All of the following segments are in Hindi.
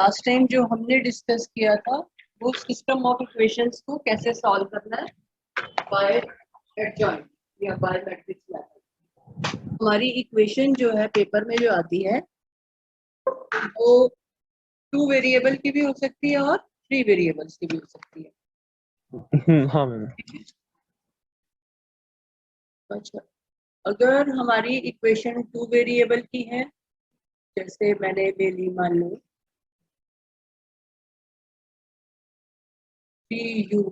लास्ट टाइम जो हमने डिस्कस किया था वो सिस्टम ऑफ इक्वेशंस को कैसे सॉल्व करना है बाय एडजॉइंट या बाय मैट्रिक्स मेथड। हमारी इक्वेशन जो है पेपर में जो आती है वो 2 वेरिएबल की भी हो सकती है और 3 वेरिएबल्स की भी हो सकती है। हाँ मैम। अच्छा, अगर हमारी इक्वेशन 2 वेरिएबल की है, जैसे मैंने ले ली मान लो 3u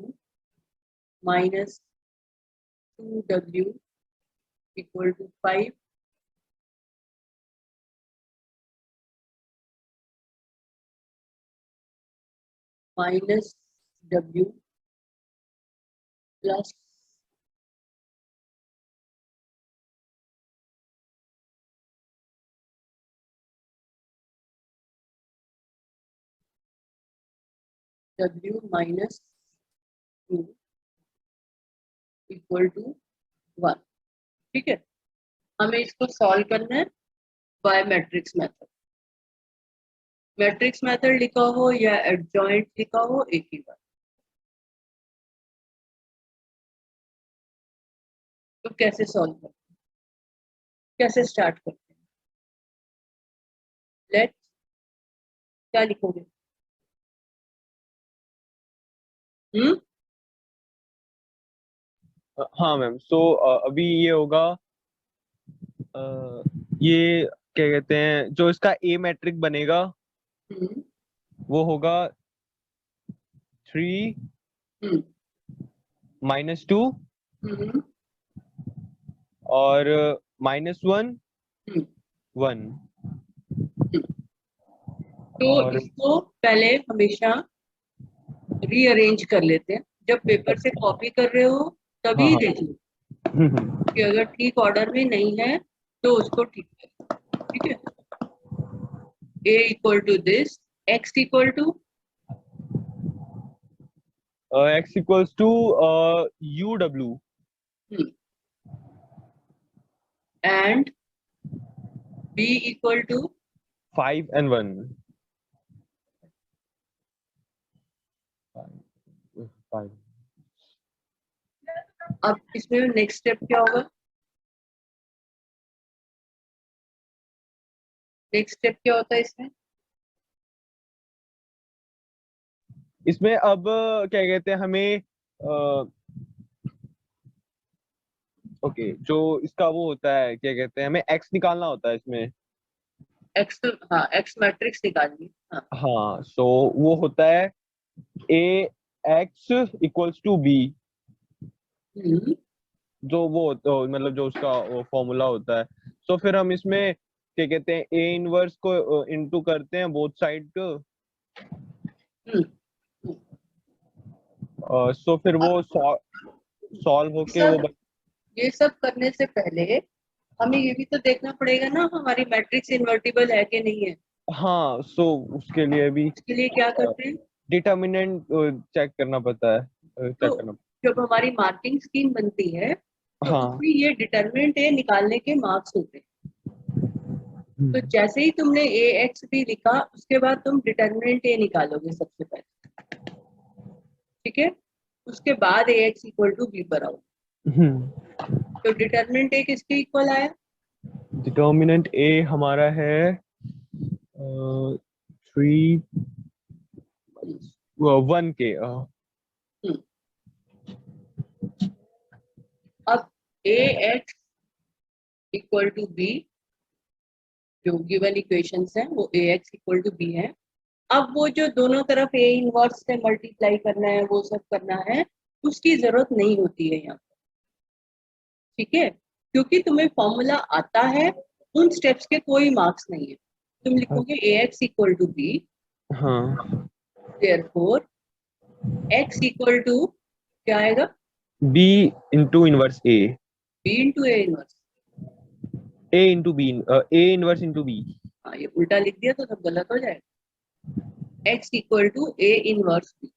minus 2w equal to 5 minus w plus w minus 2 equal to 1। ठीक है, हमें इसको सॉल्व करना है by matrix method. Matrix method लिखा हो या एडजॉइंट लिखा हो एक ही बात। तो कैसे सॉल्व करते हैं, कैसे स्टार्ट करते हैं? लेट क्या लिखोगे? हाँ मैम, सो अभी ये होगा, ये क्या कहते हैं, जो इसका ए मैट्रिक बनेगा वो होगा 3 -2 और -1 1। तो और इसको पहले हमेशा रीअरेंज कर लेते हैं, जब पेपर से कॉपी कर रहे हो तभी हाँ देख लो कि अगर ठीक ऑर्डर में नहीं है तो उसको ठीक करो। ठीक है, a equal to this, x equal to x equals to UW and b equal to 5 and 1। अब इसमें नेक्स्ट स्टेप क्या होगा? नेक्स्ट स्टेप क्या होता है इसमें? इसमें अब क्या कहते हैं, हमें ओके, जो इसका वो होता है, क्या कहते हैं, हमें x निकालना होता है इसमें। x तो हाँ, x मैट्रिक्स निकालिए। हाँ, हाँ, सो वो होता है ax इक्वल्स टू b, जो वो मतलब जो उसका फॉर्मूला होता है। सो फिर हम इसमें क्या कहते हैं, a इनवर्स को इनटू करते हैं बोथ साइड को। सो फिर वो सॉल्व होके वो ये सब करने से पहले हमें ये भी तो देखना पड़ेगा ना हमारी मैट्रिक्स इन्वर्टिबल है कि नहीं है। हाँ, सो उसके लिए भी इसके लिए क्या करते हैं? डिटर्मिनेंट चेक करना पड़ता है, तो चेक करना। जब हमारी मार्किंग स्कीम बनती है तो हाँ। उसमें ये डिटर्मिनेंट ए निकालने के मार्क्स होते हैं। तो जैसे ही तुमने ए एक्स बी लिखा उसके बाद तुम डिटर्मिनेंट ए निकालोगे सबसे पहले। ठीक है, उसके बाद ए एक्स इक्वल टू बी पर आओ। तो डिटर्मिनेंट ए किसके इक्वल आया? डिटर्मिनेंट ए हमारा है 3 1 के। अब ए एक्स इक्वल टू बी, जो गिवन इक्वेशंस हैं वो ए एक्स इक्वल टू बी है। अब वो जो दोनों तरफ ए इनवर्स से मल्टीप्लाई करना है वो सब करना है, उसकी जरूरत नहीं होती है यहाँ पर। ठीक है, क्योंकि तुम्हें फॉर्मूला आता है, उन स्टेप्स के कोई मार्क्स नहीं है। तुम लिखोगे A X equal to B, हाँ, देयरफॉर एक्स इक्वल टू क्या आएगा? b into inverse a, B into A inverse. a into b, a inverse into b। हाँ, ये उल्टा लिख दिया तो सब गलत हो जाएगा। X equal to A inverse B.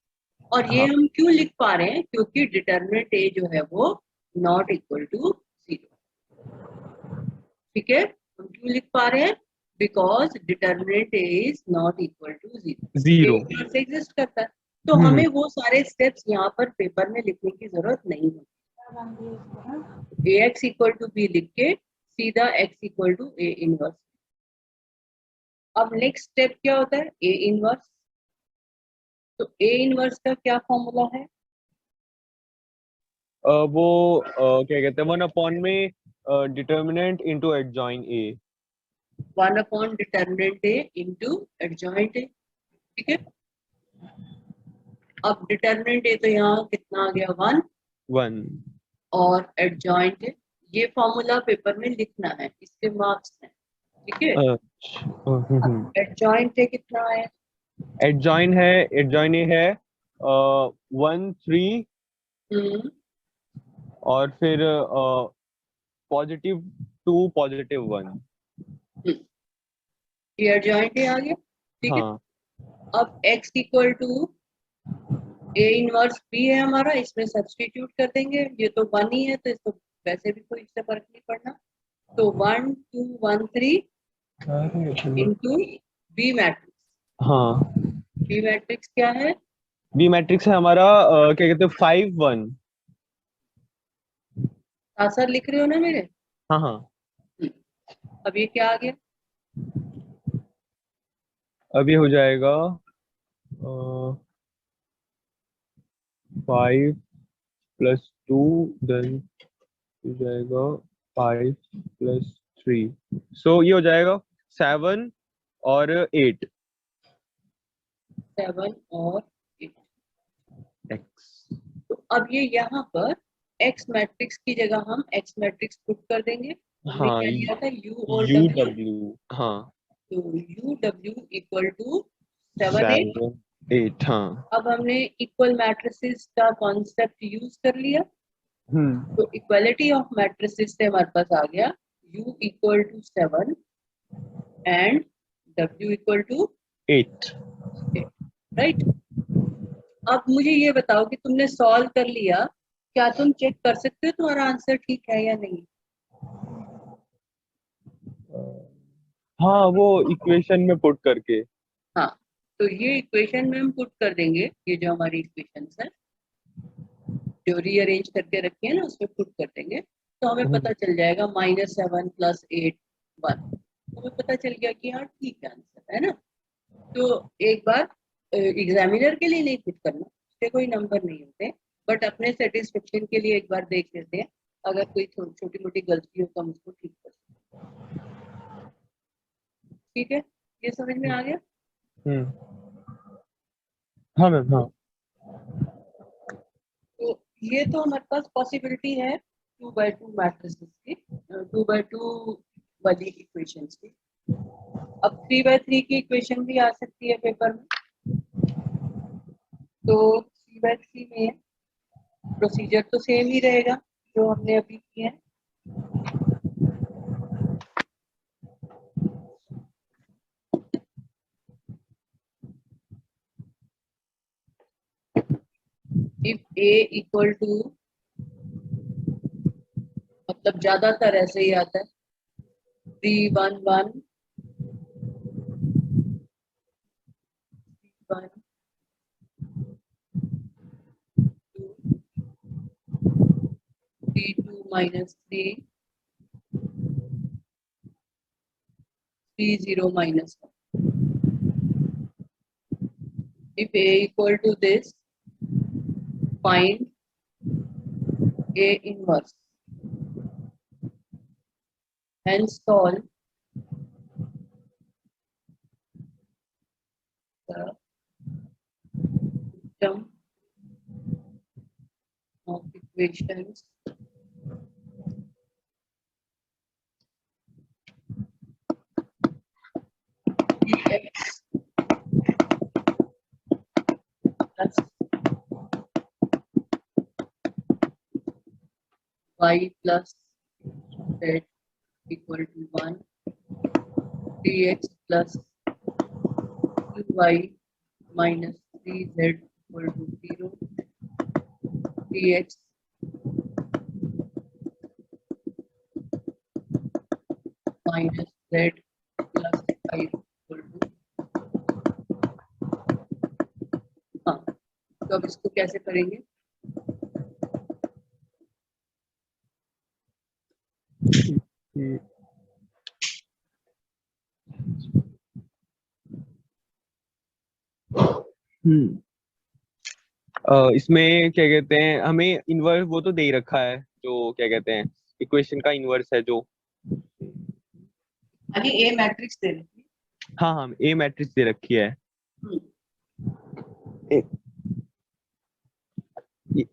और ये हम क्यों लिख पा रहे हैं? क्योंकि डिटर्मिनेंट ए जो है वो नॉट इक्वल टू 0। ठीक है, हम क्यों लिख पा रहे हैं? Because determinant A is not equal to 0, zero. से एग्जिस्ट करता है। तो हमें वो सारे स्टेप्स यहाँ पर पेपर में लिखने की जरूरत नहीं है। ax इक्वल टू बी लिख के सीधा x equal to A inverse. अब नेक्स्ट स्टेप क्या होता है, ए इनवर्स। तो ए इनवर्स का क्या फॉर्मूला है? वो क्या कहते हैं, 1 में determinant into adjoint A. 1 determinant A into adjoint ए, ठीक है। अब डिटर्मिनेंट ए तो यहाँ कितना आ गया, 1, 1। और एडजॉइंट ए, ये फॉर्मूला पेपर में लिखना है, इसके मार्क्स हैं, ठीक है। अब एडजॉइंट ए कितना है? एडजॉइन ए है 1 3 और फिर +2 +1। ये एडजॉइंट ए आ गया, ठीक है। हाँ। अब x equal to A inverse B है हमारा, इसमें सब्स्टिट्यूट कर देंगे, ये तो 1 ही है तो इसको वैसे भी कोई इससे फर्क नहीं पड़ना। तो 1 2 1 3 इंटू बी मैट्रिक्स। हाँ, बी मैट्रिक्स क्या है? बी मैट्रिक्स है हमारा क्या कहते हैं 5 1। साथ लिख रहे हो ना मेरे? हाँ हाँ। अब ये क्या आ गया? अभी हो जाएगा 5 +2, देन हो जाएगा 5 +3, सो ये हो जाएगा 7 और 8 7 और 8। x। तो अब ये यहाँ पर x मैट्रिक्स की जगह हम x मैट्रिक्स पुट कर देंगे। हमने हाँ, क्या लिया था, u और यू w। डब्ल्यू। हाँ, तो u w इक्वल टू 7 8। 7 8। हाँ। अब हमने इक्वल मैट्रिसेस का कॉन्सेप्ट यूज कर लिया, हम्म। तो इक्वालिटी ऑफ मैट्रिसेस से हमारे पास आ गया u equal to 7 and w equal to 8। 8, right. अब मुझे ये बताओ कि तुमने सॉल्व कर लिया, क्या तुम चेक कर सकते हो तुम्हारा आंसर ठीक है या नहीं? हाँ, वो इक्वेशन में पुट करके। हाँ, तो ये इक्वेशन में हम पुट कर देंगे, ये जो हमारी इक्वेशंस है जो रीअरेंज करके रखे हैं ना उसमें पुट कर देंगे, तो हमें पता चल जाएगा -7 + 8 1। हमें पता चल गया कि हाँ ठीक है आंसर, है ना। तो एक बार एग्जामिनर के लिए नहीं पुट करना, उसके कोई नंबर नहीं होते, बट अपने सेटिस्फेक्शन के लिए एक बार देख लेते हैं, अगर कोई छोटी मोटी गलती हो तो हम उसको ठीक कर सकते हैं। ठीक है, ये समझ में आ गया? हाँ मैम, हाँ। तो ये तो हमारे पास पॉसिबिलिटी है 2x2 मैट्रिसेस की, 2x2 वाली इक्वेशंस की। अब 3x3 की इक्वेशन भी आ सकती है पेपर में। तो 3x3 में प्रोसीजर तो सेम ही रहेगा जो हमने अभी किया है। इफ a इक्वल टू, मतलब ज्यादातर ऐसे ही आता है 3 1 1 1 2 3 2 -3 3 0 -1। If a equal to this, find a inverse. Hence solve the system of equations dx plus y plus z equal to 1, dx plus 2y minus 3z equal to 0, dx minus z plus 5 equal to, हाँ, तो अब इसको कैसे करेंगे? इसमें क्या कहते हैं, हमें इनवर्स वो तो दे ही रखा है, जो क्या कहते हैं इक्वेशन का इनवर्स है जो, यानी ए मैट्रिक्स दे रखी है। हाँ हाँ ए मैट्रिक्स दे रखी है। हम्म, इ-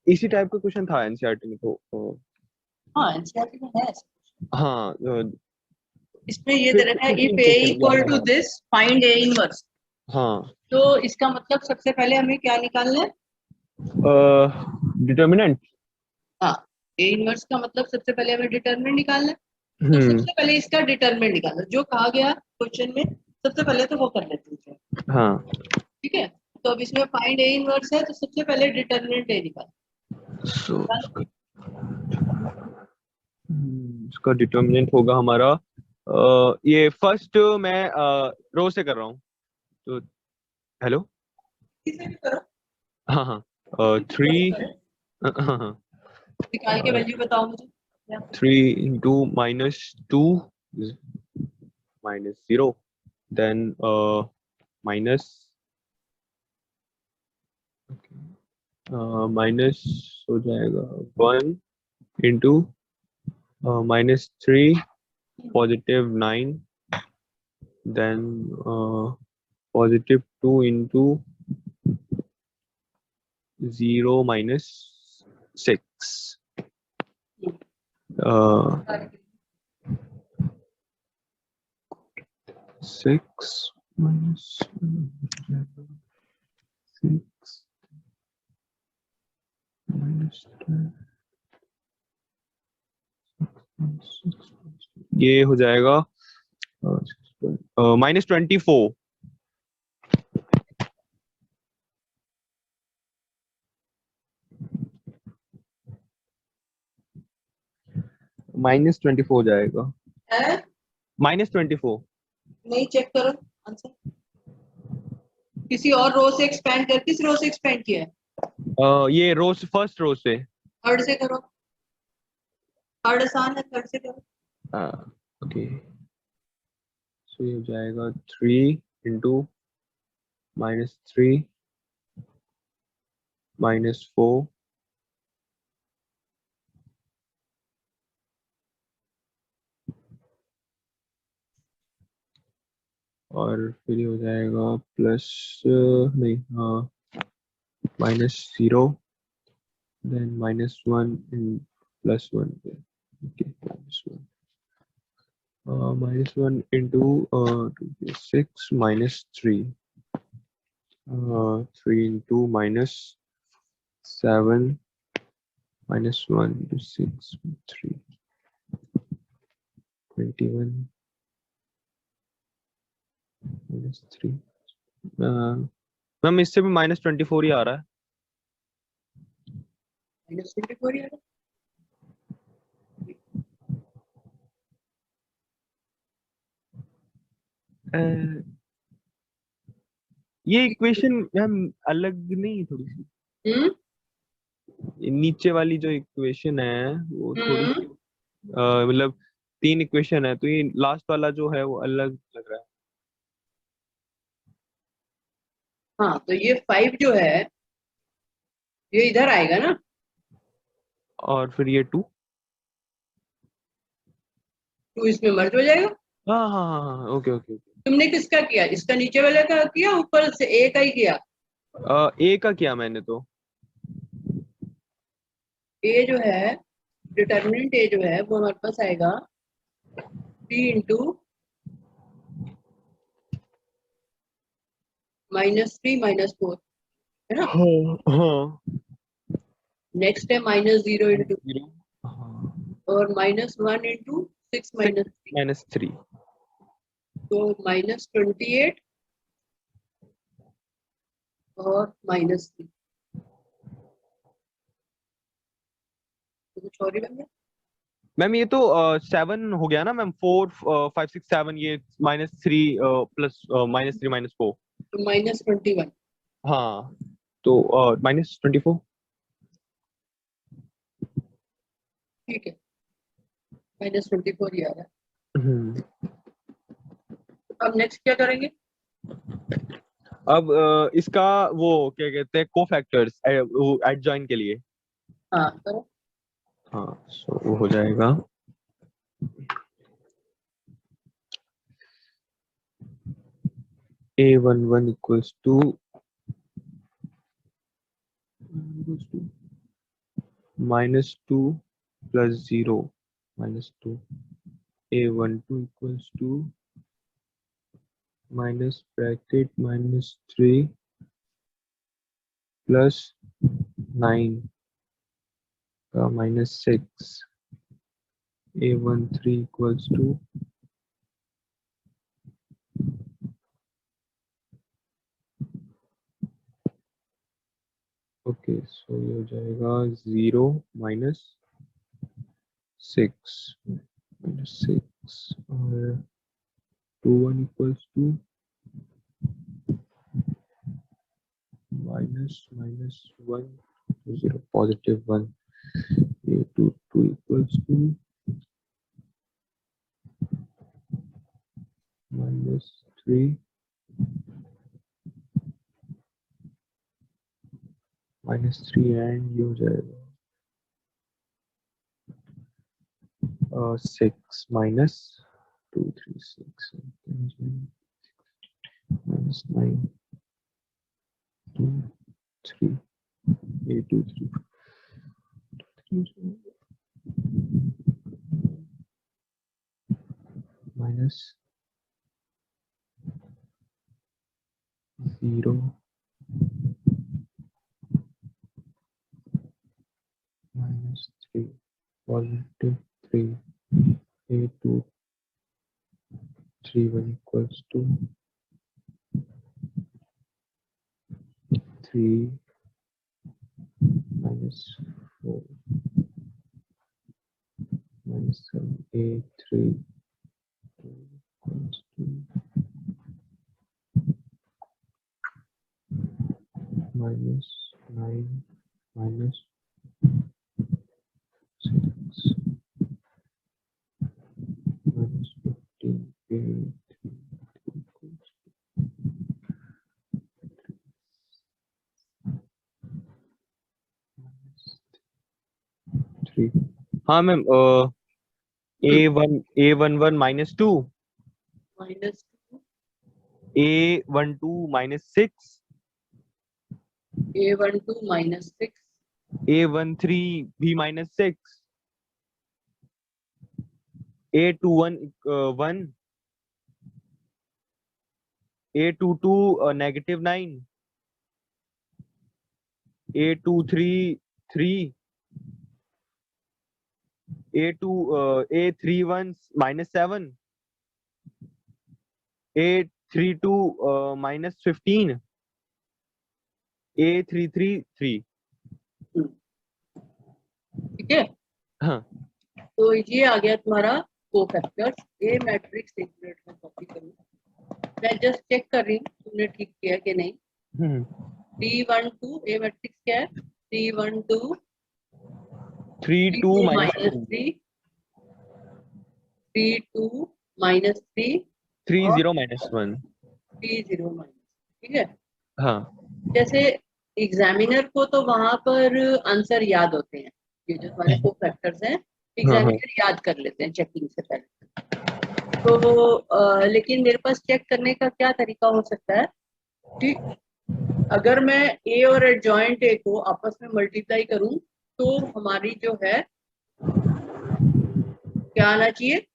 इसी टाइप का क्वेश्चन था एनसीईआरटी में तो हाँ एनसीईआरटी में है ऐसा। हाँ इसमें ये दे रखा है if A 15 equal to question, this find A inverse. हाँ तो इसका मतलब सबसे पहले हमें क्या निकालना है? डिटर्मिनेंट। हाँ, ए इनवर्स का मतलब सबसे पहले हमें डिटरमिनेंट निकालना है। तो हम्म, सबसे पहले इसका डिटरमिनेंट निकालना, जो कहा गया क्वेश्चन में सबसे पहले तो वो कर लेते हैं। हाँ ठीक है, तो अब इसमें फाइंड ए इनवर्स है तो सबसे पहले डिटरमिनेंट ए निकाल। सो इसका डिटर्मिनेंट होगा हमारा ये फर्स्ट मैं रो से कर रहा हूँ तो, हेलो, किसी भी करो, हाँ हाँ किसी भी 3, करो, हाँ हाँ निकाल के वैल्यू बताओ मुझे। 3 into -2 is -0, then minus minus हो जाएगा 1 into -3 +9, then +2 into 0 -6, 6 minus 6 minus 10, ये हो जाएगा -24, -24 हो जाएगा, है? -24। नहीं, चेक करो आंसर। किसी और रो से एक्सपेंड कर, किस रो से एक्सपेंड किया है? ये रो से, फर्स्ट रो से, थर्ड से करो, थर्ड आसान है, थर्ड से करो। ओके, सो ये हो जाएगा 3 into -3 -4 और फिर ये हो जाएगा प्लस, नहीं हाँ, -0 then -1 and +1, okay, -1, -1 into 6 -3, 3 into -7 -1 into 6 3, 21 -3, ma'am इससे भी -24 ही आ रहा है। -24 यार। अ, ये इक्वेशन मैम अलग नहीं, थोड़ी सी हम्म ये नीचे वाली जो इक्वेशन है वो थोड़ी सी हम्म मतलब 3 इक्वेशन है, तो ये लास्ट वाला जो है वो अलग लग रहा है। हाँ, तो ये 5 जो है ये इधर आएगा ना, और फिर ये 2, 2 इसमें मर्ज हो जाएगा। हाँ हाँ हाँ हाँ, ओके ओके ओके, तुमने किसका किया? इसका नीचे वाले का किया, ऊपर से ए का ही किया? ए का किया मैंने तो, ए जो है, डिटर्मिनेंट ए जो है वो हमारे पास आएगा 3 इंटू -3 -4, है ना? हाँ हाँ, नेक्स्ट है -0 इंटू, 0, हाँ, और -1 इंटू 6 6 -3, -3, तो -28 और -3, तो कुछ और ही बन गया। मैम ये तो 7 हो गया ना मैम, 4 5 6 7, ये -3 प्लस -3 -4। तो -21। हाँ तो -24। ठीक है, -24 ही आ रहा हम्म। है। अब नेक्स्ट क्या करेंगे? अब इसका वो क्या कहते हैं, कोफैक्टर्स एडजॉइन के लिए। हाँ करो। हाँ सो वो हो जाएगा A11 equals to -2 plus 0 -2। A12 equals to minus bracket -3 plus 9 का -6। A13 equals to okay so ये हो जाएगा 0 -6 और 21 equals to -1 0 +1। A22 equals to -3 -3 and ये हो जाएगा 6 -2 3 6 -9 2 3 A23 minus 0 -3 +3 A231 equals to 3 -4 -7 A3 equals to -9 -6 -15 A3 equals -3। हाँ ma'am A11 -2 -2 A12 -6 A12 -6 A13 भी -6 A21 1 A22 -9 A23 3 A31 -7 A32 -15 A33 3। ठीक है। हाँ तो ये आ गया तुम्हारा कोफैक्टर्स। ये मैट्रिक्स एक मिनट में कॉपी करूँ, मैं जस्ट चेक कर रही हूँ तुमने ठीक किया कि नहीं। D12 ए मैट्रिक्स क्या है? D12 3 2 3 -2 -3 3 2 -3 3 और 0 -1। 3 0 ठीक है। हाँ जैसे एग्जामिनर को तो वहां पर आंसर याद होते हैं, ये जो तुम्हारे कोफैक्टर्स हैं हाँ हाँ एग्जामिनर याद कर लेते हैं चेकिंग से पहले। तो लेकिन मेरे पास चेक करने का क्या तरीका हो सकता है कि अगर मैं ए और एडजॉइंट ए को आपस में मल्टीप्लाई करूं तो हमारी जो है क्या आना चाहिए।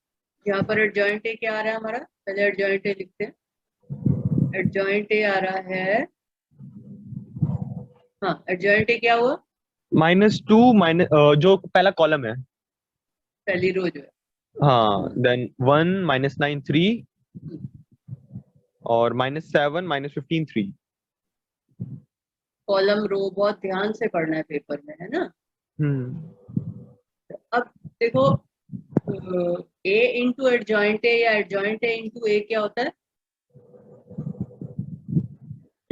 यहाँ पर एडजॉइंट ए क्या आ रहा है हमारा, पहले एडजॉइंट ए लिखते हैं। एडजॉइंट ए आ रहा है, हाँ एडजॉइंट ए क्या हुआ, -2 जो पहला कॉलम है। पहली रो जो है। हाँ देन 1 -9 3 और -7 -15 3। कॉलम रो बहुत ध्यान से पढ़ना है पेपर में, है ना। हम्म अब देखो ए इंटू एडजॉइंट ए या एडजॉइंट ए इंटू ए क्या होता है?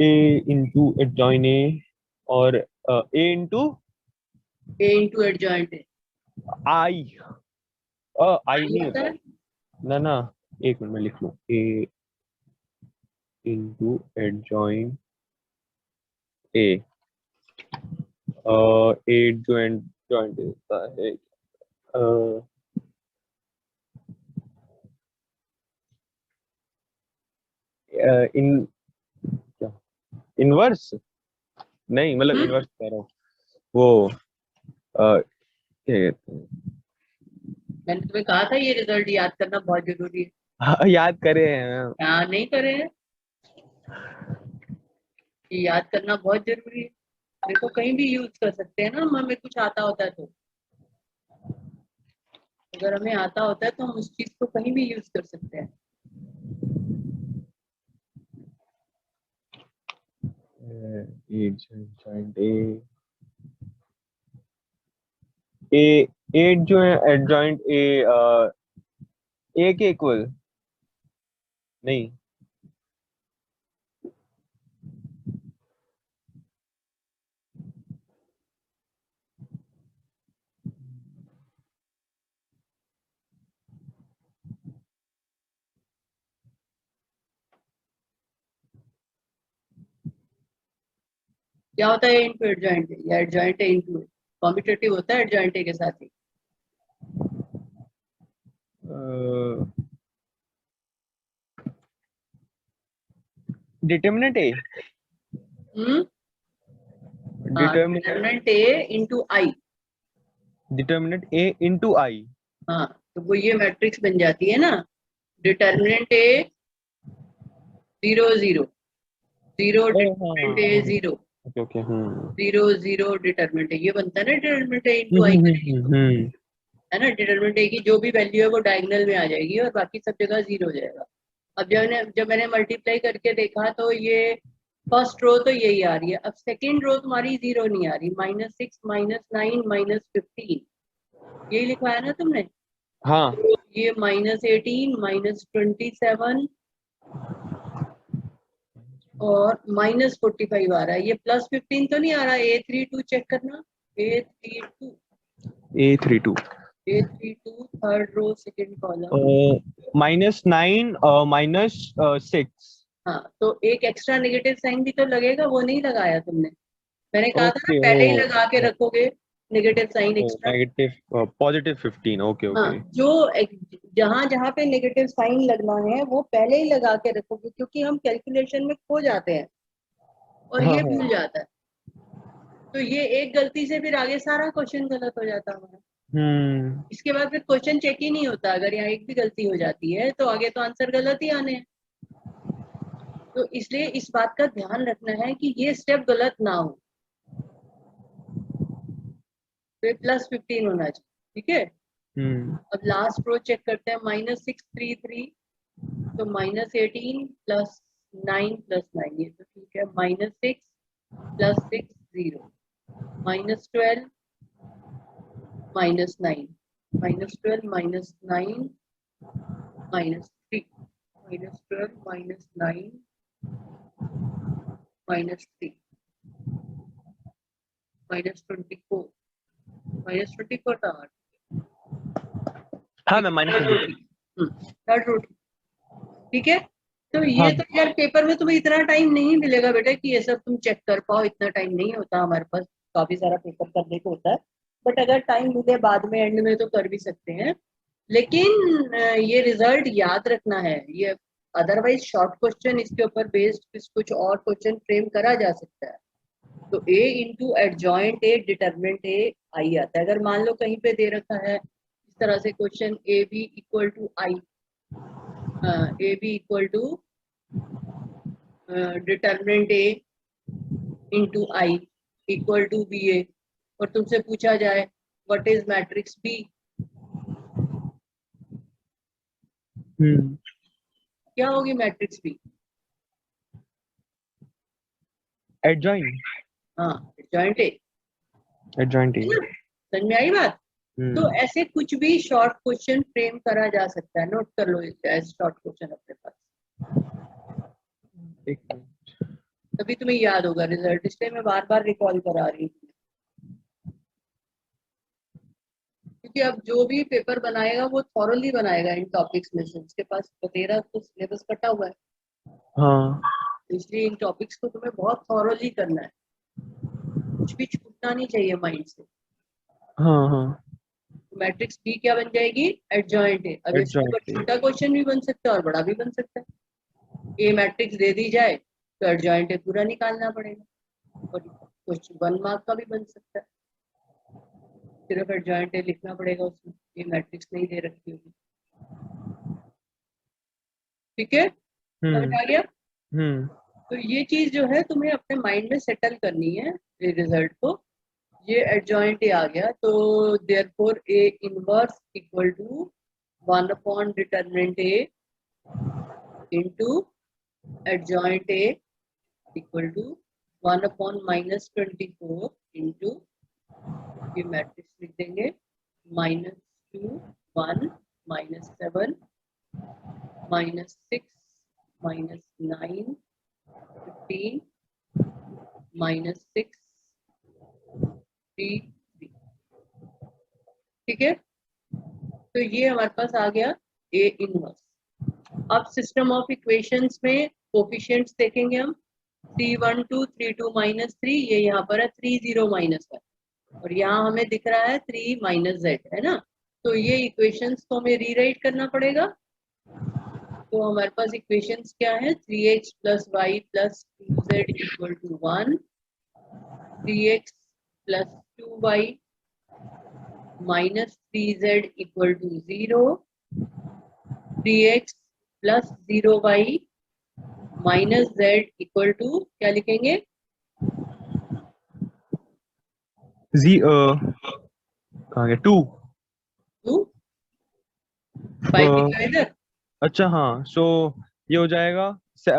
ए इंटू एडजॉइन ए और A into A into adjoint A I I नहीं होता होता है। ना ना, एक मिनट में लिख लूं, ए into adjoint A, a joint joint होता है इन क्या, इनवर्स नहीं, मतलब इनवर्स कह रहा हूँ वो क्या कहते हैं, मैंने तुम्हें कहा था ये रिजल्ट याद करना बहुत जरूरी है। हाँ, याद करे हैं। याद नहीं करे हैं, ये याद करना बहुत जरूरी है। देखो कहीं भी यूज कर सकते हैं ना, हमें कुछ आता होता है तो, अगर हमें आता होता है तो हम उस चीज को कहीं भी यूज कर सकते हैं। ए जॉइंट ए एट जो है एडजॉइंट ए के इक्वल नहीं, क्या होता है इंटू एडजॉइंट ए या adjoint A into A? Competitive होता है एडजॉइंट ए के साथ ही। Determinant A, determinant A into I. Determinant A into I. हाँ तो वो ये मैट्रिक्स बन जाती है ना, determinant A 0 0 0, determinant A 0 okay okay 0 0, determinant A, ये बनता है ना डिटरमिनेंट ए इंटू आई करेंगे तो, है ना। डिटरमिनेंट ए की जो भी वैल्यू है वो डायगोनल में आ जाएगी और बाकी सब जगह 0 हो जाएगा। अब जब मैंने मल्टीप्लाई करके देखा तो ये फर्स्ट रो तो यही आ रही है, अब सेकेंड रो तुम्हारी 0 नहीं आ रही, -6 -9 -15, यही लिखवाया ना तुमने। हाँ तो ये -18 -27 और -45 आ रहा है, ये +15 तो नहीं आ रहा। A32 चेक करना, A32 A32 A32 third row second column. -9 -6। हाँ तो एक एक्स्ट्रा नेगेटिव साइन भी तो लगेगा, वो नहीं लगाया तुमने। मैंने कहा था ना ओके पहले ही लगा के रखोगे negative sign extra. Negative positive 15, okay हाँ ओके। जो जहां जहां पे नेगेटिव साइन लगना है वो पहले ही लगा के रखोगे, क्योंकि हम कैलकुलेशन में खो जाते हैं और हाँ ये हाँ भूल जाता है। तो ये एक गलती से फिर आगे सारा क्वेश्चन गलत हो जाता है हमारा। इसके बाद फिर क्वेश्चन चेक ही नहीं होता, अगर यहाँ एक भी गलती हो जाती है तो आगे तो आंसर गलत ही आने हैं। तो इसलिए इस बात का ध्यान रखना है कि ये स्टेप गलत ना हो, तो +15 होना चाहिए, ठीक है। अब लास्ट रो चेक करते हैं, -633, तो -18 +9 +9, ये तो ठीक है, -6 +6 0, -12 -9 -12 -9 -3, -12 -9 -3 -24 -24 था। हाँ मैं -23। थर्ड रूट, ठीक है। तो ये हाँ तो यार पेपर में तुम्हें इतना टाइम नहीं मिलेगा बेटा कि ये सब तुम चेक कर पाओ, इतना टाइम नहीं होता हमारे पास, काफी सारा पेपर करने को होता है। बट अगर टाइम मिले बाद में एंड में तो कर भी सकते हैं, लेकिन ये रिजल्ट याद रखना है ये। अदरवाइज शॉर्ट क्वेश्चन इसके ऊपर बेस्ड कुछ और क्वेश्चन फ्रेम करा जा सकता है। तो A into adjoint A determinant A I आता है। अगर मान लो कहीं पे दे रखा है इस तरह से question, A B equal to I, A B equal to determinant A into I equal to B A, और तुमसे पूछा जाए व्हाट इज मैट्रिक्स बी, क्या होगी मैट्रिक्स बी? एडजॉइंट हाँ एडजॉइंट ए, एडजॉइंट ए। समझ में आई बात? तो ऐसे कुछ भी शॉर्ट क्वेश्चन फ्रेम करा जा सकता है, नोट कर लो शॉर्ट क्वेश्चन अपने पास, एक मिनट। तभी तुम्हें याद होगा रिजल्ट, इसलिए मैं बार बार रिकॉल करा रही हूँ, क्योंकि अब जो भी पेपर बनाएगा वो थॉरली बनाएगा इन टॉपिक्स में से, उसके पास तेरा तो सिलेबस कटा हुआ है, हाँ इसलिए इन टॉपिक्स को तुम्हें बहुत थॉरली करना है, कुछ भी छूटना नहीं चाहिए माइंड से। हाँ हाँ मैट्रिक्स बी क्या बन जाएगी, एडजॉइंट है। अब इससे ऊपर एडजॉइंट। छोटा क्वेश्चन भी बन सकता है और बड़ा भी बन सकता है। ए मैट्रिक्स दे दी जाए तो एडजॉइंट है पूरा निकालना पड़ेगा, और क्वेश्चन 1 मार्क का भी बन सकता है, सिर्फ एडजॉइंट है लिखना पड़ेगा उसमें, ये मैट्रिक्स नहीं दे रखी होगी। ठीक है, समझ आ गया। तो ये चीज जो है तुम्हें अपने माइंड में सेटल करनी है, ये रिजल्ट को, ये एडजॉइंट ए आ गया तो therefore A inverse equal to 1 upon determinant A into adjoint A equal to 1 upon -24 into, ये मैट्रिक्स लिख देंगे, -2 1 -7 -6 -9 15 -6 3 3। ठीक है, तो ये हमारे पास आ गया ए इनवर्स। अब सिस्टम ऑफ इक्वेशंस में कोफिशिएंट्स देखेंगे हम, 312 32 -3, ये यहाँ पर है 30 -1, और यहाँ हमें दिख रहा है 3 -z, है ना। तो ये इक्वेशंस को हमें रीराइट करना पड़ेगा। तो हमारे पास इक्वेशंस क्या है, 3x + y + 2z = 1, 3x + 2y -3z = 0, 3x + 0y -z = क्या लिखेंगे, कहाँ गया 2? 2, 5 लिखा है इधर। अच्छा हाँ, सो ये हो जाएगा 7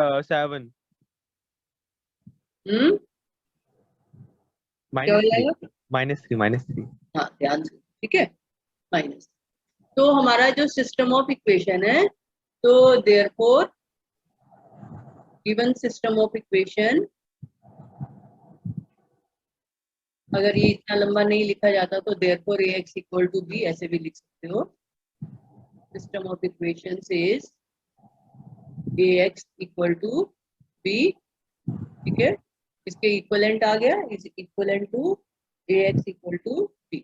क्या हो -3 जाएगा, -3 हाँ ध्यान से, ठीक है, माइनस। तो हमारा जो सिस्टम ऑफ इक्वेशन है, तो therefore given system of equation, अगर ये इतना लंबा नहीं लिखा जाता तो देयरफॉर ax = b ऐसे भी लिख सकते हो। System of equation is ax = b, ठीक है, इसके इक्विवेलेंट आ गया, is equivalent to ax = b।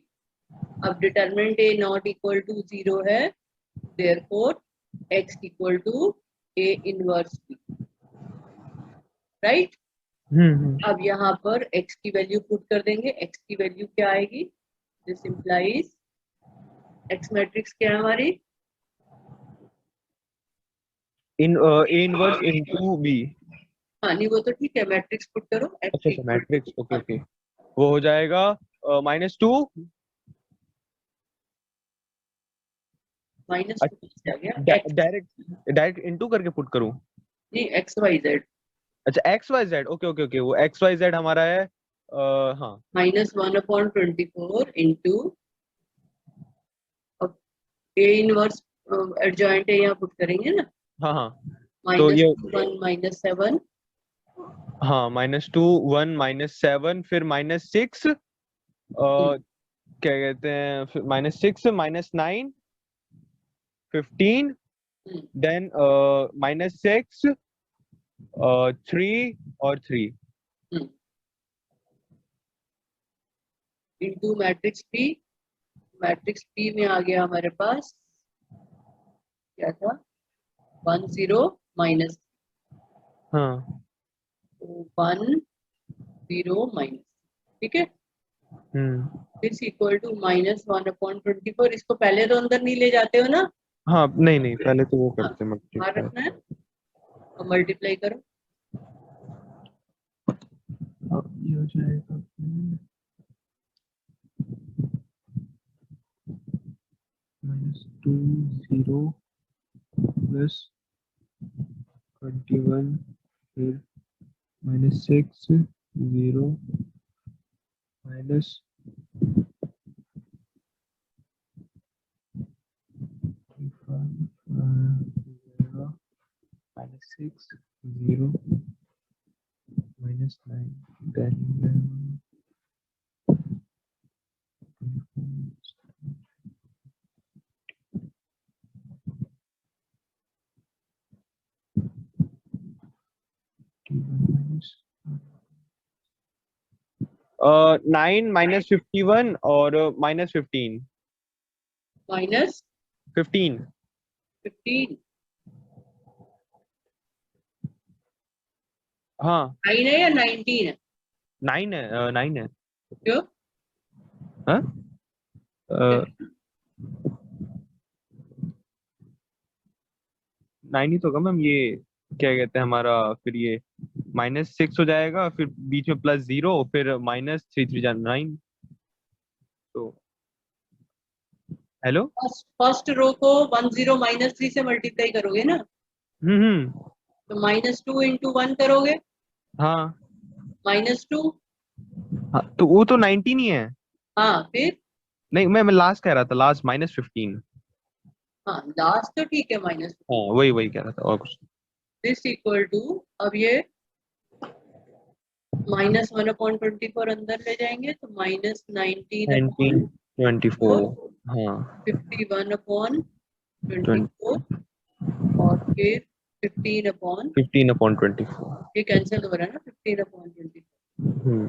अब determinant a not equal to 0 है, therefore x = a inverse b, right. अब यहाँ पर x की वैल्यू पुट कर देंगे, x की वैल्यू क्या आएगी, दिस इंप्लाइज x मैट्रिक्स क्या है हमारी, इन a इनवर्स इनटू b। हाँ नहीं वो तो ठीक है, मैट्रिक्स पुट करो, अच्छा x अच्छा, equal matrix, to, okay okay. वो हो जाएगा -2। -2 आ गया x, डायरेक्ट डायरेक्ट इनटू करके पुट करूं? नहीं x y z, अच्छा XYZ, ओके ओके ओके, वो XYZ हमारा है हाँ -1/24 इंटू a इनवर्स एडजॉइंट है यहाँ पुट करेंगे ना, हाँ हाँ। तो ये -1 -7 हाँ -2 1 -7 फिर -6 क्या कहते हैं, फिर -6 -9 15 देन -6 3 और 3। Into matrix p, matrix p में आ गया हमारे पास क्या था, 1 0 माइनस, हाँ 1 0 - ठीक है, दिस इक्वल टू -1/24। इसको पहले तो अंदर नहीं ले जाते हो ना, हाँ, नहीं नहीं, पहले तो वो हाँ करते बाहर मल्टीप्लाई। रखना है और मल्टीप्लाई करो, ये हो जाएगा -2 0 +21 फिर -6 0 माइनस -6 0 -9 10 11 9 -51 और -15 माइनस 15 15 हाँ 9 है या 19 है? 9 है 9 है क्यों? हाँ अ, 9 ही तो होगा मैम ये क्या कहते हैं हमारा फिर ये -6 हो जाएगा फिर बीच में +0 फिर -3 3 9 तो हेलो फर्स्ट रो को 10 -3 से मल्टीप्लाई करोगे ना, हम्म तो -2 इंटू 1 करोगे, हाँ -2। हाँ तो वो तो 19 ही है हाँ फिर, नहीं मैं लास्ट कह रहा था लास्ट -15 हाँ लास्ट तो ठीक है माइनस। हाँ वही वही कह रहा था और कुछ दिस इक्वल टू, अब ये -1/24 अंदर ले जाएंगे तो -19/24 19 24 हाँ 51/24 20 और फिर 15 15/24 ये कैंसिल हो रहा है ना, 15/24 हम्म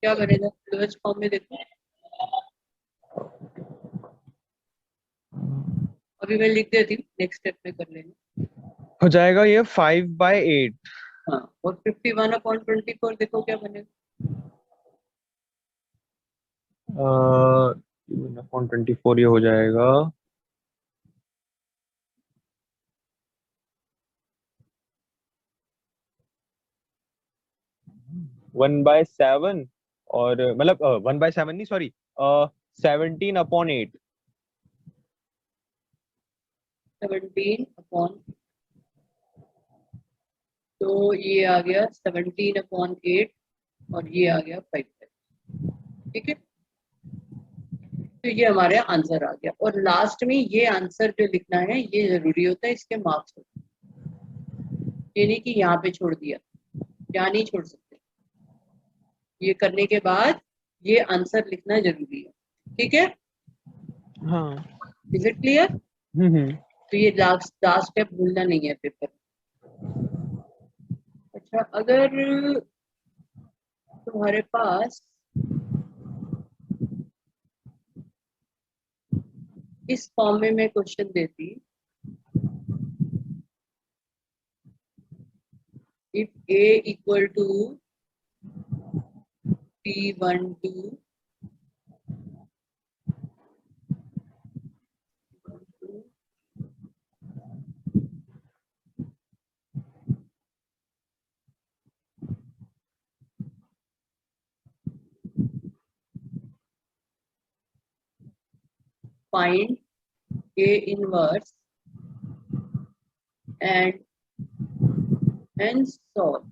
क्या बनेगा लोएस्ट फॉर्म में देखो। अभी मैं लिख देती हूँ, नेक्स्ट स्टेप में कर लेना। हो जाएगा ये 5/8 हाँ और 51/24 देखो क्या बनेगा। 24 ये हो जाएगा 1/7 और मतलब 1/7 नहीं सॉरी 17/8 17 तो ये आ गया 17/8 और ये आ गया 5। ठीक है, तो ये हमारे आंसर आ गया और लास्ट में ये आंसर जो लिखना है ये जरूरी होता है, इसके मार्क्स होते हैं। ये नहीं कि यहाँ पे छोड़ दिया, यहाँ नहीं छोड़ सकते, ये करने के बाद ये आंसर लिखना जरूरी है। ठीक है, हाँ इज इट क्लियर? हम्म तो ये लास्ट लास्ट स्टेप भूलना नहीं है पेपर। अच्छा, अगर तुम्हारे पास इस फॉर्म में मैं क्वेश्चन देती, if a equal to T12 find A inverse and hence solve.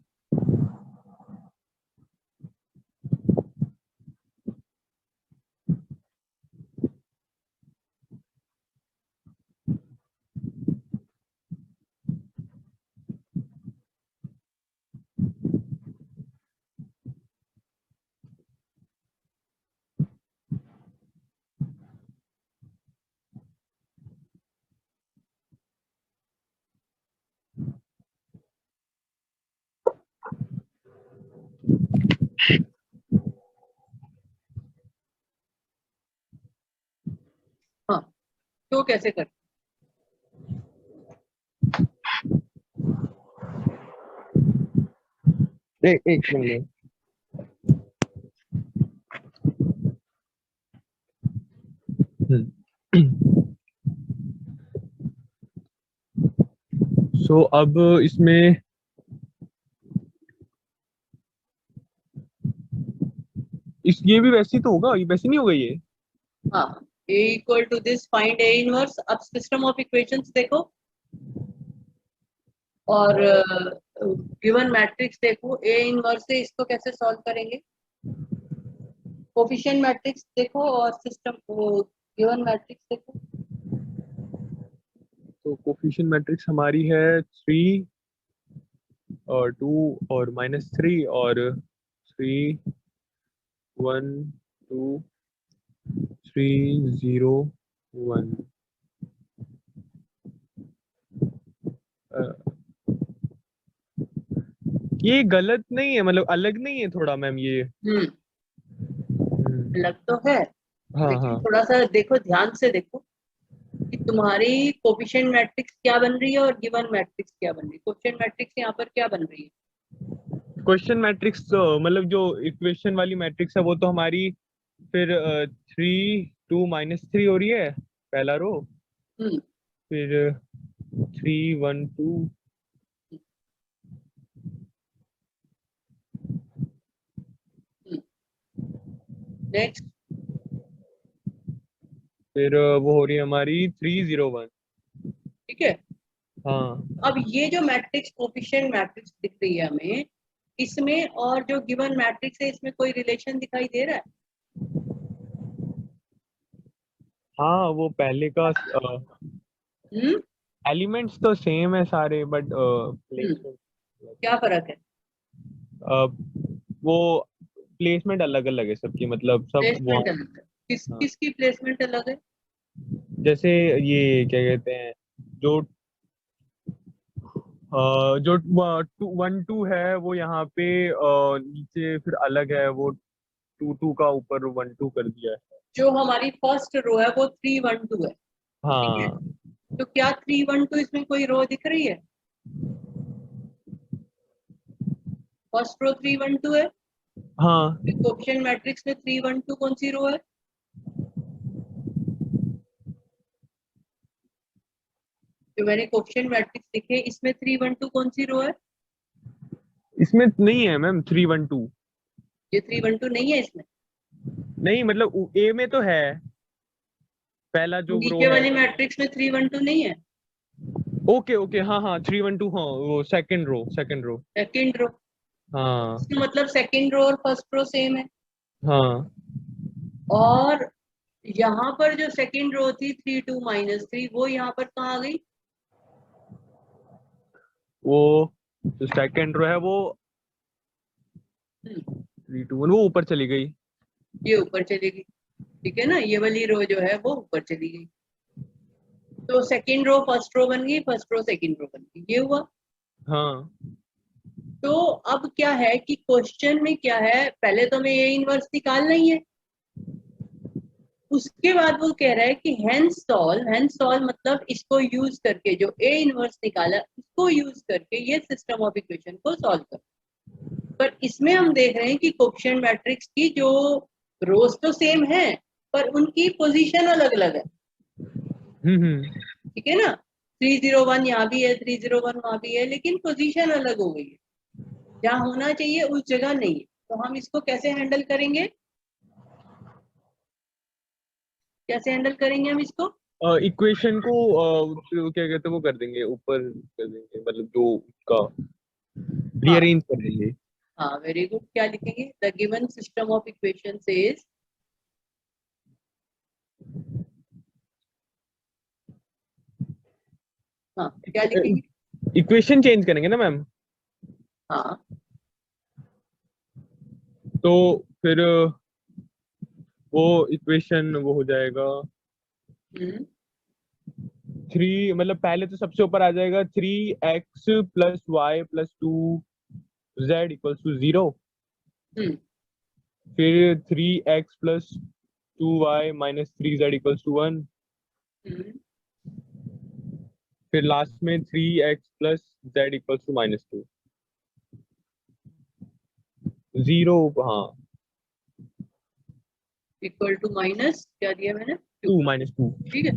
हाँ, तो कैसे करते? एक मिनट सो अब इसमें इस ये भी वैसे ही तो होगा ये वैसे नहीं होगा ये हाँ, A equal to this find A inverse. अब सिस्टम ऑफ इक्वेशंस देखो और गिवन मैट्रिक्स देखो, A इनवर्स से इसको कैसे सॉल्व करेंगे। कोफिशिएंट मैट्रिक्स देखो और सिस्टम गिवन मैट्रिक्स देखो। तो कोफिशिएंट मैट्रिक्स हमारी है 3 और 2 और -3 और 3 1 2 3 0 1। ये गलत नहीं है, मतलब अलग नहीं है थोड़ा मैम ये? अलग तो है, हाँ लेकिन हाँ। थोड़ा सा देखो, ध्यान से देखो कि तुम्हारी कोफिशिएंट मैट्रिक्स क्या बन रही है और गिवन मैट्रिक्स क्या बन रही है। कोफिशिएंट मैट्रिक्स यहाँ पर क्या बन रही है? क्वेश्चन मैट्रिक्स मतलब जो इक्वेशन वाली मैट्रिक्स है वो तो हमारी फिर 3 2 -3 हो रही है पहला रो, हम्म फिर 3 1 2, नेक्स्ट, फिर वो हो रही है हमारी 3 0 1। ठीक है। हाँ अब ये जो मैट्रिक्स कोफिशिएंट मैट्रिक्स दिख रही है हमें, इसमें और जो गिवन मैट्रिक्स है इसमें कोई रिलेशन दिखाई दे रहा है? हाँ, वो पहले का हम्म एलिमेंट्स तो सेम है सारे, बट हम्म प्लेसमेंट क्या फर्क है? वो प्लेसमेंट अलग अलग है सबकी, मतलब सब प्लेसमेंट वहाँ। अलग है। हाँ, किसकी प्लेसमेंट अलग है? जैसे ये क्या कहते हैं, जो जो 1 2 है वो यहाँ पे नीचे फिर अलग है, वो 2 2 का ऊपर 1 2 कर दिया है। जो हमारी फर्स्ट रो है वो 3 1 2 है, ठीक है। हाँ तो क्या 3 1 2 इसमें कोई रो दिख रही है? फर्स्ट रो 3 1 2 है। हाँ। कोफिशिएंट मैट्रिक्स में 3 1 2 कौन सी रो है? जो मैंने कोफिशिएंट मैट्रिक्स लिखे इसमें 3 1 2 कौन सी रो है? इसमें नहीं है मैम 3 1 2। ये 3 1 2 नहीं है इसमें। नहीं, मतलब ए में तो है, पहला जो रो नीचे है। वाली मैट्रिक्स में 3 1 2 नहीं है। ओके ओके, हाँ हाँ, 3 1 2, हाँ वो सेकंड रो। Second row. हाँ इसका मतलब सेकेंड रो और फर्स्ट रो सेम है। हाँ। और यहाँ पर जो सेकेंड रो थी 3 2 -3, वो यहाँ पर कहाँ आ गई? वो जो सेकंड रो है वो हम्म, 3 2 1 वो ऊपर चली गई। ये ऊपर चलेगी, ठीक है ना। ये वाली रो जो है वो ऊपर चली गई। तो सेकेंड रो फर्स्ट रो बन गई, फर्स्ट रो सेकेंड रो बन गई, ये हुआ। हाँ तो अब क्या है कि क्वेश्चन में क्या है, पहले तो हमें ये इनवर्स निकालना ही है। उसके बाद वो कह रहा है कि हेंस सॉल्व मतलब इसको यूज करके, जो ए इनवर्स निकाला उसको यूज करके ये सिस्टम ऑफ इक्वेशन को सॉल्व कर। पर इसमें हम देख रहे हैं कि कोफिशिएंट मैट्रिक्स की जो रोज तो सेम है, पर उनकी पोजीशन अलग अलग है, हम्म। ठीक है ना। 3 0 1 यहाँ भी है, 3 0 1 वहां भी है, लेकिन पोजीशन अलग हो गई है। जहाँ होना चाहिए उस जगह नहीं है। तो हम इसको कैसे हैंडल करेंगे? कैसे हैंडल करेंगे हम इसको? इक्वेशन को क्या कहते हैं वो कर देंगे, ऊपर कर देंगे, मतलब जो उसका हाँ रीअरेंज कर देंगे। हाँ, वेरी गुड। क्या लिखेंगे? The given system of equation is, हाँ क्या लिखेंगे? इक्वेशन चेंज करेंगे ना मैम? हाँ तो फिर वो इक्वेशन वो हो जाएगा हम्म 3, मतलब पहले तो सबसे ऊपर आ जाएगा 3x + y + 2z = 0। हम्म फिर 3x + 2y - 3z = 1। हम्म फिर लास्ट में 3x + z = -2। 0, हाँ, इक्वल टू माइनस क्या दिया मैंने? 2। 2 -2। ठीक है।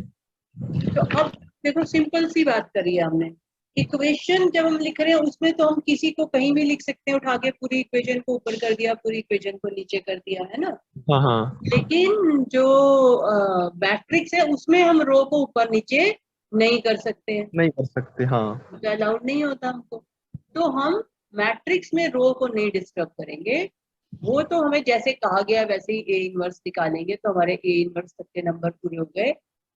तो अब देखो, सिंपल सी बात करी है हमने। इक्वेशन जब हम लिख रहे हैं उसमें तो हम किसी को कहीं भी लिख सकते हैं, उठा के पूरी इक्वेशन को ऊपर कर दिया, पूरी इक्वेशन को नीचे कर दिया, है ना। हाँ हाँ, लेकिन जो मैट्रिक्स है उसमें हम रो को ऊपर नीचे नहीं कर सकते हैं, नहीं कर सकते, हाँ। तो अलाउड नहीं होता हमको। तो हम मैट्रिक्स में रो को नहीं डिस्टर्ब करेंगे। वो तो हमें जैसे कहा गया वैसे ही ए इनवर्स निकालेंगे, तो हमारे ए इनवर्स तक के नंबर पूरे हो गए।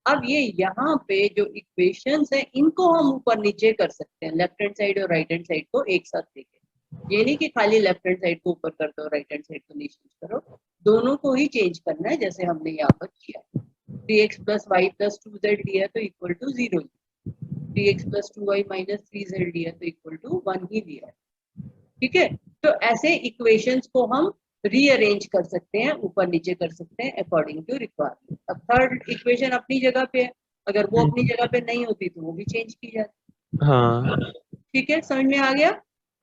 अब ये यहाँ पे जो इक्वेशंस है इनको हम ऊपर नीचे कर सकते हैं, लेफ्ट हैंड साइड और राइट हैंड साइड को एक साथ लेके। ये नहीं कि खाली लेफ्ट हैंड साइड को ऊपर कर दो, राइट हैंड साइड को नीचे करो, दोनों को ही चेंज करना है जैसे हमने यहाँ पर किया। 3x plus Y plus 2z लिया तो equal to 0, 3x plus 2y minus 3z लिया तो इक्वल टू 1 ही लिया है। ठीक है, तो ऐसे इक्वेशंस को हम रीअरेंज कर सकते हैं, ऊपर नीचे कर सकते हैं अकॉर्डिंग टू रिक्वायरमेंट। अब थर्ड इक्वेशन अपनी जगह पे है, अगर वो अपनी जगह पे नहीं होती तो वो भी चेंज की जाती। हाँ ठीक है, समझ में आ गया?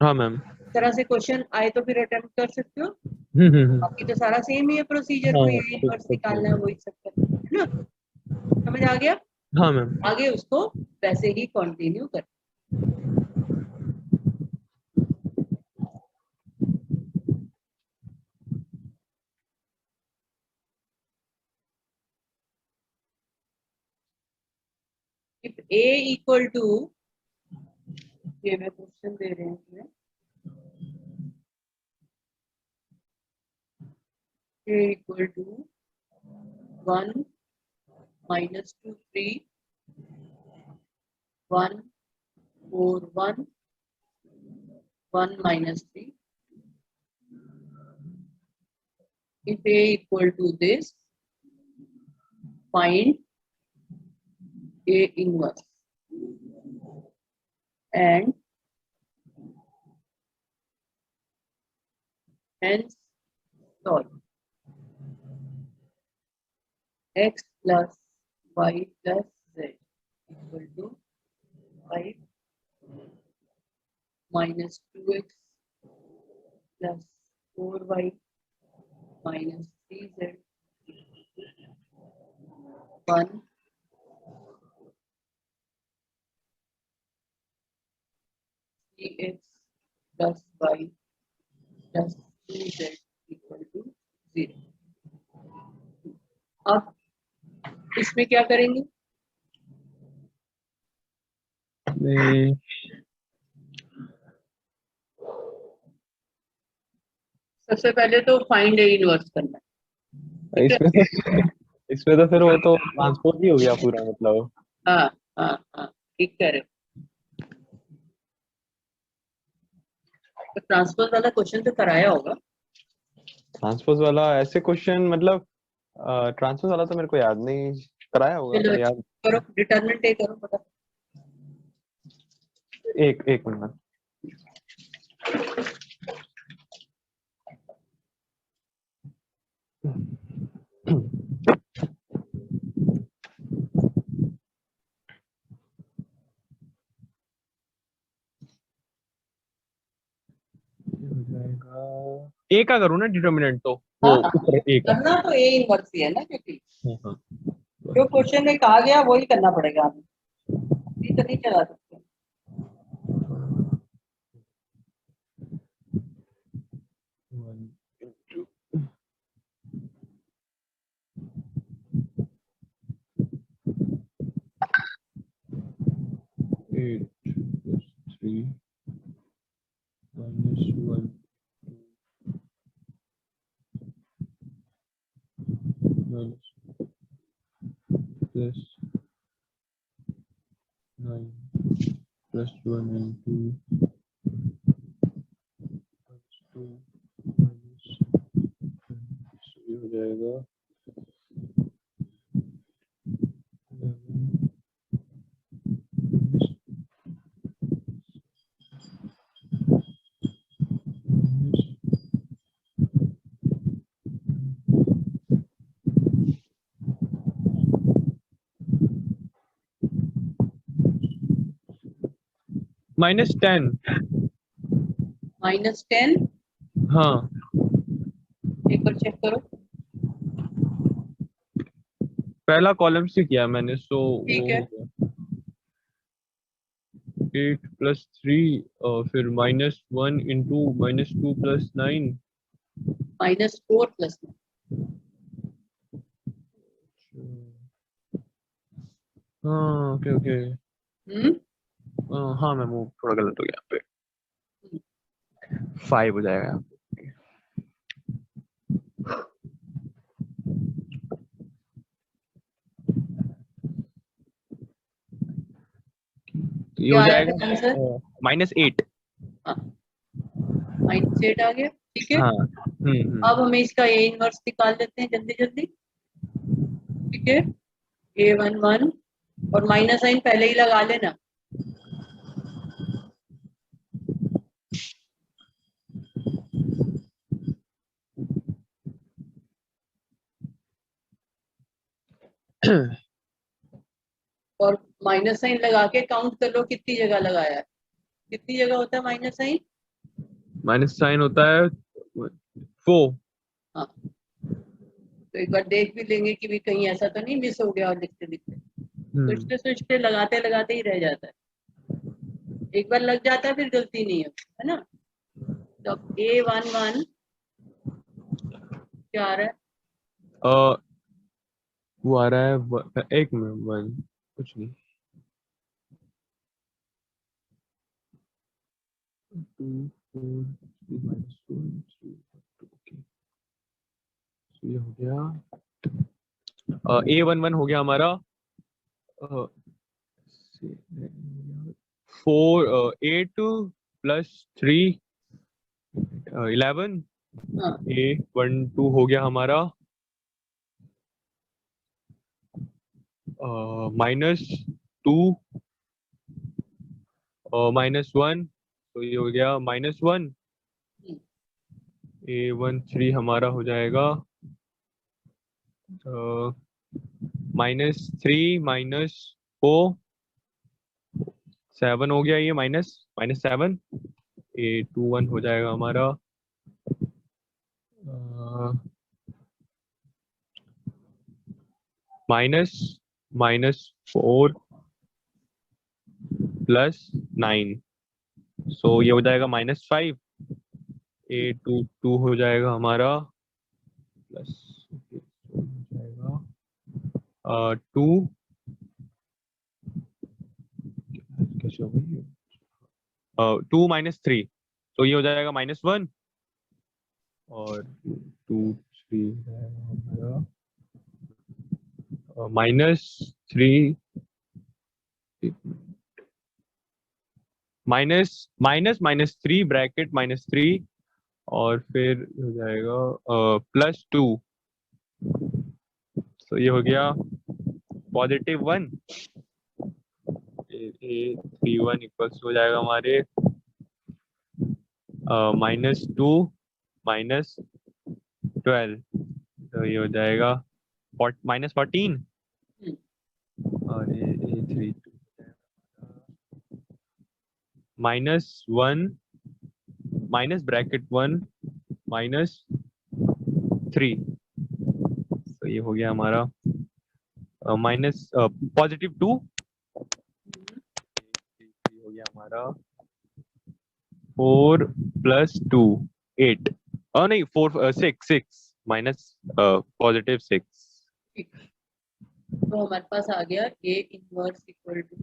हाँ मैम। इस तरह से क्वेश्चन आए तो फिर अटेम्प्ट कर सकते हो। बाकी तो सारा सेम ही है प्रोसीजर, हाँ कोई इनवर्स निकालना है वही सब करना है ना। समझ आ गया? हाँ मैम। आगे उसको वैसे ही कंटिन्यू कर। इफ a इक्वल टू, ये मैं क्वेश्चन दे रहे हैं, a equal to 1 minus 2 3 1 4 1 1 minus 3, if a equal to this, find a inverse and hence solve. X plus y plus z equal to 5 minus 2x plus 4y minus 3z 1 3x plus y plus 2z equal to 0. अब इसमें क्या करेंगे? सबसे पहले तो फाइंड ए इनवर्स करना है। इसमें तो फिर वो तो ट्रांसपोज ही हो गया पूरा, मतलब। हाँ हाँ हाँ, ठीक कह रहे हो। तो ट्रांसपोज वाला क्वेश्चन तो कराया होगा। ट्रांसपोज वाला ऐसे क्वेश्चन, मतलब ट्रांसपोज वाला तो मेरे को याद नहीं, कराया होगा चलो पर याद। करो, डिटरमिनेंट ए करो फटाफट। एक एक मिनट। ए का करूँ ना डिटर्मिनेंट, तो वो हाँ ऊपर ए का। करना तो ए इनवर्स ही है ना, क्योंकि हाँ। जो क्वेश्चन में कहा गया वही करना पड़ेगा हमें, ये तो नहीं चला सकते। Eight plus 3 minus 1 minus plus 9 plus 1 and 2 plus 2 minus ये हो जाएगा 11 -10। -10, हाँ एक बार चेक करो। पहला कॉलम से किया मैंने, सो ठीक वो है, हो गया 8 plus 3 और फिर -1 into -2 plus 9। -4 प्लस हाँ ओके ओके। हम्म हाँ मैम वो थोड़ा गलत हो गया यहाँ पे, 5 हो जाएगा। ये क्या हो आया जाएगा आंसर? -8। -8 आ गया, ठीक है। हाँ अब हमें इसका ए इनवर्स निकाल लेते हैं जल्दी जल्दी, ठीक है। A11 और माइनस साइन पहले ही लगा लेना। और माइनस साइन लगा के काउंट कर लो कितनी जगह लगाया है। कितनी जगह होता है माइनस साइन? माइनस साइन होता है 4। हाँ, तो एक बार देख भी लेंगे कि भी कहीं ऐसा तो नहीं मिस हो गया और लिखते लिखते सोचते लगाते लगाते ही रह जाता है। एक बार लग जाता है फिर गलती नहीं है ना। तो अब A11 क्या आ रहा है? वो आ रहा है एक मिनट, 1 कुछ नहीं, 2 4 3 -2 3 ओके। तो ये हो गया A11 हो गया हमारा 8 + 3 11। हाँ, A12 हो गया हमारा -2 -1, तो ये हो गया -1। A13 हमारा हो जाएगा -3 -4 7 हो गया, ये -7। A21 हो जाएगा हमारा -4 + 9, सो ये हो जाएगा -5। A22 हो जाएगा हमारा प्लस हो जाएगा 2 कैसे हो गई 2 -3, तो ये हो जाएगा -1 और 2 3 हमारा -3 -3 ब्रैकेट -3 और फिर हो जाएगा +2, तो ये हो गया +1। A31 इक्वल्स हो जाएगा हमारे -2 -12, तो ये हो जाएगा -14 और A32 -1 माइनस ब्रैकेट 1 -3, तो ये हो गया हमारा +2 हो गया हमारा 4 + 2 8 नहीं 4 6 -6। ठीक। तो हमारे पास आ गया A inverse equal to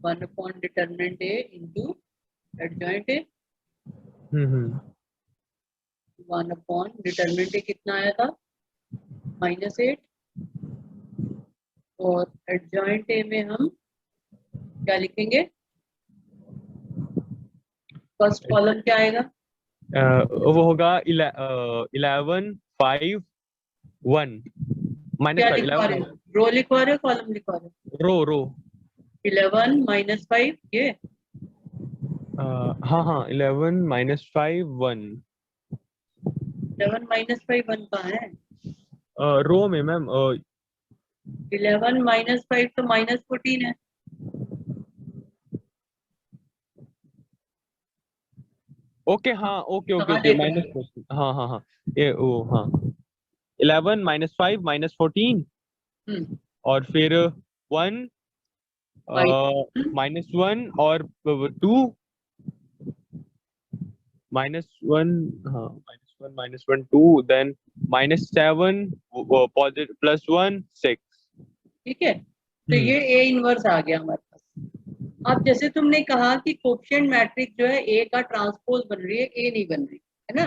1 determinant A into adjoint A। 1 determinant A कितना आया था? -8। और एडजॉइंट A में हम क्या लिखेंगे? फर्स्ट कॉलम क्या आएगा? वो होगा 11 5 1 क्या -5 लिखवा 11 रहे हो? रो लिखवा रहे हो, कॉलम लिखवा रहे हो? रो 11 -5 ये। हाँ 11 -5 1 11 -5 1 कहाँ है? रो में मैम 11 -5 तो -14 है। ओके हाँ ओके कहाँ ओके देख रहे हो? -14 हाँ ये ओ हाँ 11 -5 -14 हम्म, और फिर 1 -1 और 2 -1 हाँ -1 2 देन -7 पॉजिटिव +1 6। ठीक है। तो ये A इनवर्स आ गया हमारे पास। अब जैसे तुमने कहा कि कोफिशिएंट मैट्रिक्स जो है A का ट्रांसपोज बन रही है, A नहीं बन रही है ना।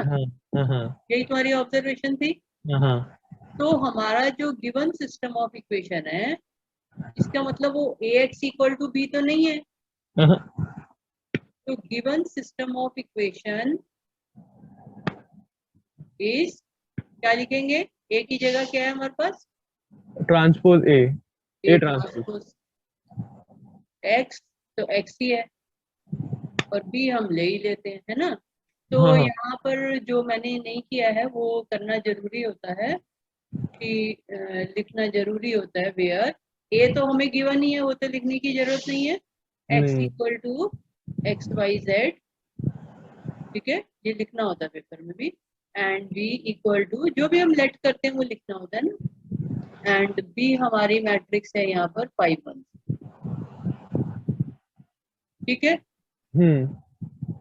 हाँ यही तुम्हारी ऑब्जर्वेशन थी। हाँ तो हमारा जो गिवन सिस्टम ऑफ इक्वेशन है, इसका मतलब वो Ax इक्वल टू B तो नहीं है। तो given system of equation is, क्या लिखेंगे, ए की जगह क्या है हमारे पास, transpose A, A A transpose. Transpose X, तो एक्स ही है, और बी हम ले ही लेते हैं, है ना। तो हाँ हाँ यहाँ पर जो मैंने नहीं किया है वो करना जरूरी होता है कि लिखना जरूरी होता है, वेयर ए तो हमें गिवन ही है, वो तो लिखने की जरूरत नहीं है, एक्स नहीं। Equal to X Y Z, ठीक है, ये लिखना होता है पेपर में भी, एंड बी इक्वल टू, जो भी हम लेट करते हैं वो लिखना होता है ना, एंड बी हमारी मैट्रिक्स है यहाँ पर 5 1, ठीक है।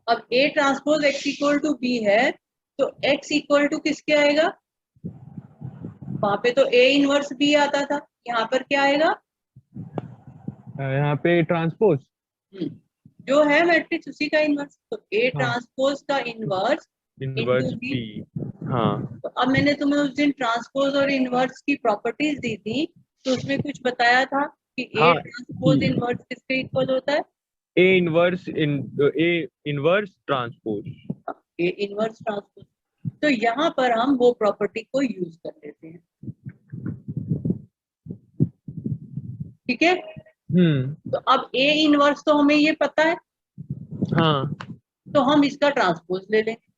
अब A transpose X equal to B है, तो एक्स इक्वल टू किसके आएगा, वहां पे तो ए इनवर्स बी आता था, यहाँ पर क्या आएगा, यहाँ पे ट्रांसपोज जो है मैट्रिक्स उसी का इनवर्स, तो ए हाँ ट्रांसपोज का inverse inverse into B. B. हाँ तो अब मैंने तुम्हें उस दिन ट्रांसपोज और इनवर्स की प्रॉपर्टीज दी थी, तो उसमें कुछ बताया था कि ए हाँ ट्रांसपोज इनवर्स किसके इक्वल होता है, A inverse transpose. A inverse transpose. तो यहाँ पर हम वो प्रॉपर्टी को यूज कर लेते हैं, ठीक है। तो अब ए इनवर्स तो हमें ये पता है, हाँ तो हम इसका ट्रांसपोज ले लेंगे,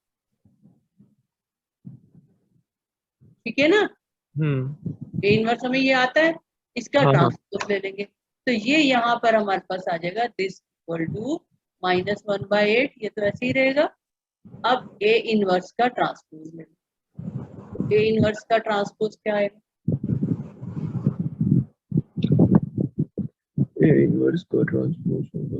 ठीक है ना। ए इनवर्स हमें ये आता है, इसका हाँ हाँ ट्रांसपोज ले लेंगे, तो ये यहाँ पर हमारे पास आ जाएगा दिस इक्वल टू -1/8, ये तो ऐसे ही रहेगा। अब ए इनवर्स का ट्रांसपोज ले लो, ए इनवर्स का ट्रांसपोज क्या है, ए इनवर्स का ट्रांसपोज होगा।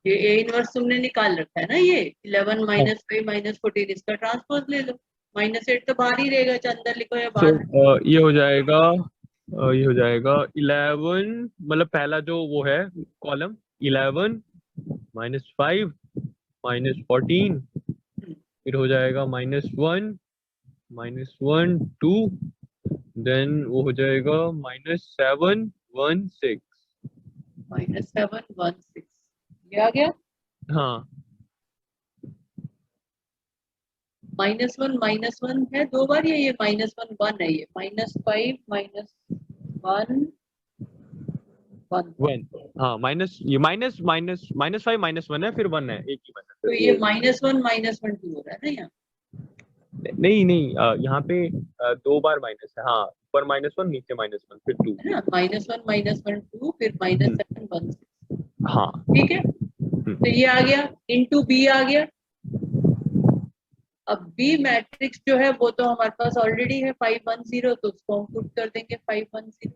ये ए इनवर्स तुमने निकाल रखा है ना, ये 11 हाँ, -5 -14, इसका ट्रांसपोज ले लो, -8 तो बाहर ही रहेगा, चाहे अंदर लिखो या तो बाहर। ये हो जाएगा, ये हो जाएगा 11, मतलब पहला जो वो है कॉलम, 11 -5 -14, फिर हो जाएगा -1 -1 2, देन वो हो जाएगा -7 1 6। -7 1 6, ये आ गया। हाँ -1 है दो बार, ये -1 1 है, ये -5 -1 1, 1। हाँ माइनस, ये माइनस माइनस -5 -1 है, फिर 1 है, एक ही 1 है तो फिर ये वो। -1 -1 2 हो रहा है ना यहाँ, नहीं नहीं, यहाँ पे दो बार माइनस है। हाँ, ऊपर -1 नीचे -1 फिर 2। है ना, -1 -1 2 फिर हम्म, -7 1 6, हाँ। ठीक है। तो ये आ गया, इनटू बी आ गया। अब बी मैट्रिक्स जो है वो तो हमारे पास ऑलरेडी है 5 1 0, तो उसको हम पुट कर देंगे 5 1 0,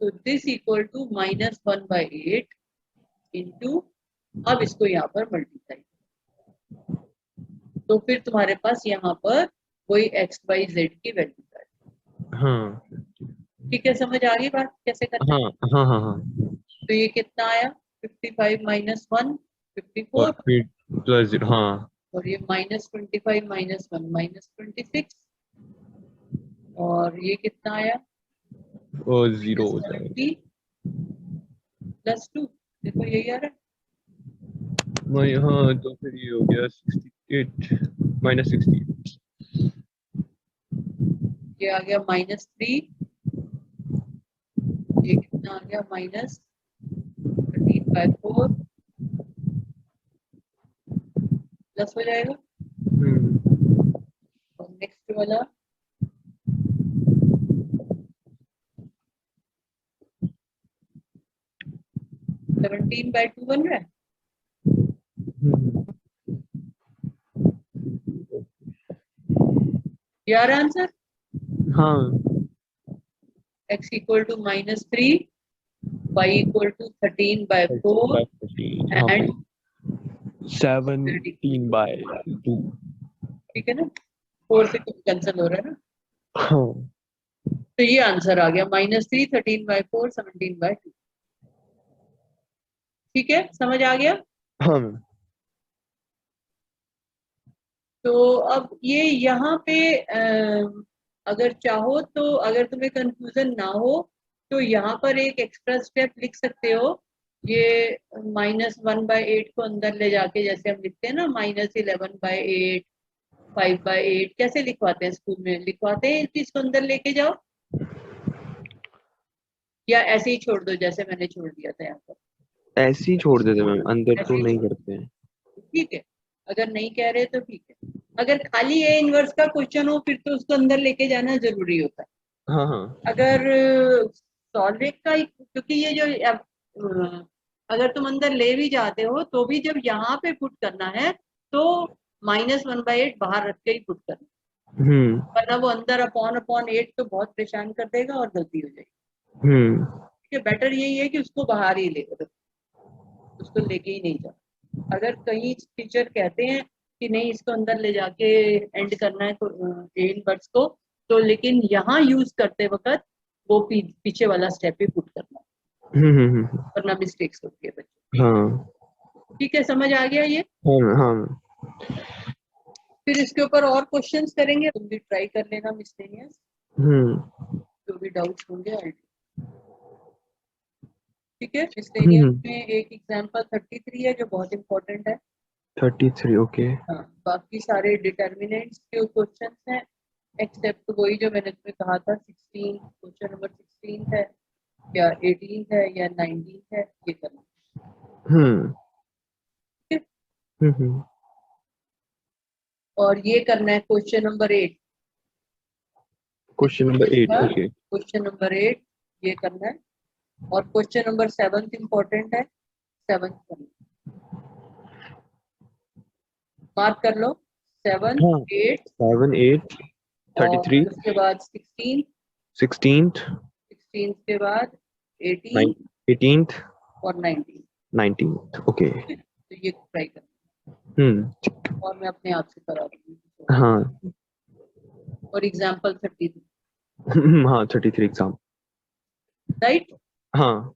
तो दिस इक्वल टू -1/8 इंटू, अब इसको यहाँ पर मल्टीप्लाई, तो फिर तुम्हारे पास यहाँ पर वही एक्स वाई जेड की वैल्यू है, हाँ ठीक है। समझ आ गई बात कैसे करना हाँ है। हाँ हाँ हाँ। तो ये कितना आया, 55 -1 और 54, फिर +0, हाँ। और ये -25 -1 -26, और ये कितना आया, और 0 हो जाएगा। -70 +2, देखो यही आ रहा है, हाँ, तो फिर ये हो गया 68 -68। ये आ गया -3, ये कितना आ गया -13/4, प्लस हो जाएगा, और नेक्स्ट वाला 17/2 बन रहा है, ये आ रहा है आंसर, हाँ x equal to -3, y equal to 13/4 हाँ एंड 17/2। ठीक है ना, 4 से कैंसिल हो रहा है ना, हाँ तो ये आंसर आ गया -3 13/4 17/2, ठीक है, समझ आ गया। हाँ तो अब ये यहाँ पे अगर चाहो तो, अगर तुम्हें कंफ्यूजन ना हो तो यहाँ पर एक एक्स्ट्रा स्टेप लिख सकते हो, ये -1/8 को अंदर ले जाके, जैसे हम लिखते हैं ना -11/8, 5/8, कैसे लिखवाते हैं स्कूल में, लिखवाते हैं इस चीज को अंदर लेके जाओ, या ऐसे ही छोड़ दो जैसे मैंने छोड़ दिया था यहाँ पर, ऐसे ही छोड़ देते मैम, अंदर ऐसे तो ही नहीं छोड़, करते हैं। ठीक है। अगर नहीं कह रहे तो ठीक है, अगर खाली ए इनवर्स का क्वेश्चन हो फिर तो उसको अंदर लेके जाना जरूरी होता है। हाँ हाँ अगर सॉल्वेट का ही, क्योंकि ये जो अगर तुम अंदर ले भी जाते हो तो भी जब यहाँ पे पुट करना है तो -1/8 बाहर रख के ही पुट करना, वरना वो अंदर अपॉन अपॉन 8 तो बहुत परेशान कर देगा और गलती हो जाएगी। ठीक है, बेटर यही है कि उसको बाहर ही ले, उसको लेके ही नहीं जाओ। अगर कहीं टीचर कहते हैं कि नहीं इसको अंदर ले जाके एंड करना है तो इन वर्ड्स को, तो लेकिन यहाँ यूज करते वक्त वो पीछे वाला स्टेप ही पुट करना है, वरना मिस्टेक्स होती है बच्चों। हाँ ठीक है, समझ आ गया ये। हाँ हाँ फिर इसके ऊपर और क्वेश्चंस करेंगे, तुम भी ट्राई कर लेना मिसलेनियस, जो भी डाउट्स होंगे। ठीक है, मिसलेनियस में एक एग्जांपल 33 है जो बहुत इंपॉर्टेंट है। 33 ओके। हाँ, बाकी सारे डिटर्मिनेंट्स के क्वेश्चंस हैं, एक्सेप्ट वही जो मैंने तुम्हें कहा था, 16 क्वेश्चन नंबर 16 है या 18 है या 19 है, ये करना। ठीक है? और ये करना है question number 8, question number 8 okay. Question number 8 ये करना है, और क्वेश्चन नंबर 7 इंपॉर्टेंट है, 7 करना, मार्क कर लो, 7 हाँ 8 7 8 33 उसके बाद 16 16th 16 के बाद 18 18th और 19, 19th ओके। तो ये ट्राई करना, और मैं अपने आप से करा दूंगी। हाँ और एग्जाम्पल 33, हाँ 33 एग्जाम राइट। हाँ